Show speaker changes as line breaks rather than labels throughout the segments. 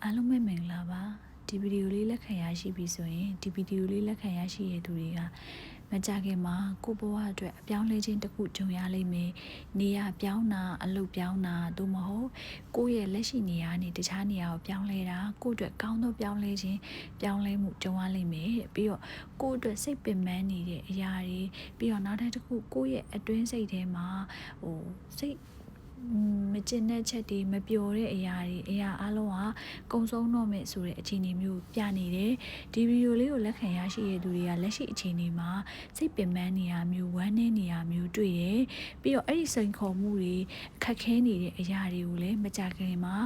အားလုံးပဲမင်္ဂလာပါဒီဗီဒီယိုလေးလက်ခံရရှိပြီဆိုရင်ဒီဗီဒီယိုလေးလက်ခံရရှိရတဲ့သူတွေကမကြခင်မှာကိုဘဝအတွက်အပြောင်းလဲခြင်းတစ်ခုကြုံရလိမ့်မယ်နေရပြောင်းတာအလုပ်ပြောင်းတာသို့မဟုတ်ကိုယ့်ရဲ့လက်ရှိနေရာနဲ့တခြားနေရာကိုပြောင်းလဲတာကိုယ့်အတွက်ကောင်းသောပြောင်းလဲခြင်းပြောင်းလဲမှုကြုံရလိမ့်မယ်ပြီးတော့ကိုယ့်အတွက်စိတ်ပင်ပန်းနေတဲ့အရာတွေပြီးတော့နောက်တစ်ခုကိုယ့်ရဲ့အတွင်းစိတ်ထဲမှာစိတ်မကျင်တဲ့ချက်တွေမပျော်တဲ့အရာအားလုံးကကုံဆုံးတော့မယ်ဆိုတဲ့အခြေအနေမျိုးပြနေတယ်ဒီဗီဒီယိုလေးကိုလက်ခံရရှိရတဲ့သူတွေကလက်ရှိအခြေအနေမှာစိတ်ပင်ပန်းနေရမျိုးဝမ်းနည်းနေရမျိုးတွေ့ရပြီးတော့အဲ့ဒီစိန်ခေါ်မှုတွေခက်ခဲနေတဲ့အရာတွေကိုလည်းမကြခင်မှာ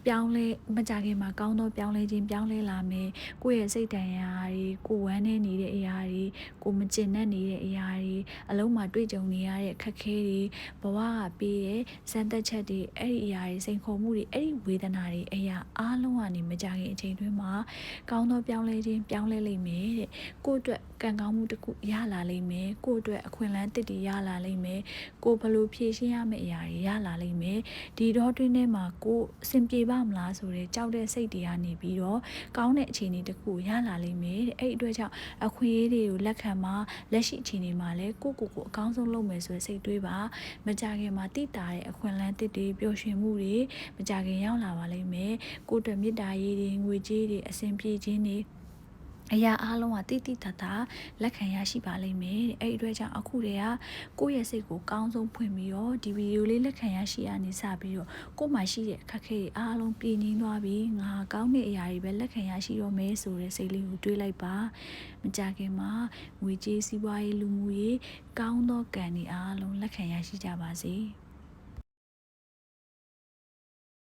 ပြောင်းလဲမကြခင်မှာကောင်းသောပြောင်းလဲခြင်းပြောင်းလဲလာမယ်ကိုယ့်ရဲ့စိတ်တန်ရာတွေကိုဝမ်းနေနေတဲ့အရာတွေကိုမကျင်တတ်နေတဲ့အရာတွေအလုံးမှာတွေ့ကြုံနေရတဲ့ခက်ခဲတွေဘဝကပေးတဲ့စမ်းသက်ချက်တွေအဲ့ဒီအရာတွေစိန်ခေါ်မှုတွေအဲ့ဒီဝေဒနာတွေအရာအားလုံးကနေမကြခင်အချိန်တွင်းမှာကောင်းသောပြောင်းလဲခြင်းပြောင်းလဲလိမ့်မယ်တဲ့ကိုယ့်အတွက်ကံကောင်းမှုတစ်ခုရလာလိမ့်မယ်ကိုယ့်အတွက်အခွင့်အလမ်းတစ်တည်ရလာလိမ့်မယ်ကိုယ်ဘလို့ဖြည့်ရှင်းရမယ့်အရာတွေရလာလိမ့်မယ်ဒီတော့တွင်းထဲမှာကိုယ်အဆင်ပြေပါမလားဆိုတဲ့ကြောက်တဲ့စိတ်တွေကနေပြီးတော့ကောင်းတဲ့အခြေအနေတစ်ခုရလာလိမ့်မယ်တဲ့အဲ့ဒီအတွက်ကြောင့်အခွင့်အရေးတွေကိုလက်ခံမှာလက်ရှိအခြေအနေမှာလည်းကိုအကောင်းဆုံးလုပ်မယ်ဆိုတဲ့စိတ်တွေးပါမကြခင်မှာတိတာတဲ့အခွင့်အလမ်းတစ်တွေပျော်ရွှင်မှုတွေမကြခင်ရောက်လာပါလိမ့်မယ်ကိုယ့်အတွက်မေတ္တာရေးတွေငွေကြေးတွေအဆင်ပြေခြင်းတွေအရာအားလုံးကတိတိတတ်တာလက်ခံရရှိပါလိမ့်မယ်တဲ့အဲ့ဒီအတွက်ကြောင့်အခုတည်းကကိုယ့်ရဲ့စိတ်ကိုကောင်းဆုံးဖွင့်ပြီးတော့ဒီဗီဒီယိုလေးလက်ခံရရှိရနေစပြီးတော့ကိုယ်မှာရှိတဲ့အခက်အခဲတွေအားလုံးပြည့်ငြိမ်းသွားပြီးငါကောင်းတဲ့အရာတွေပဲလက်ခံရရှိတော့မယ်ဆိုတဲ့စိတ်လေးကိုတွေးလိုက်ပါမကြခင်မှာငွေကြေးစီးပွားရေးလူမှုရေးကောင်းသောကံတွေအားလုံးလက်ခံရရှိကြပါစေ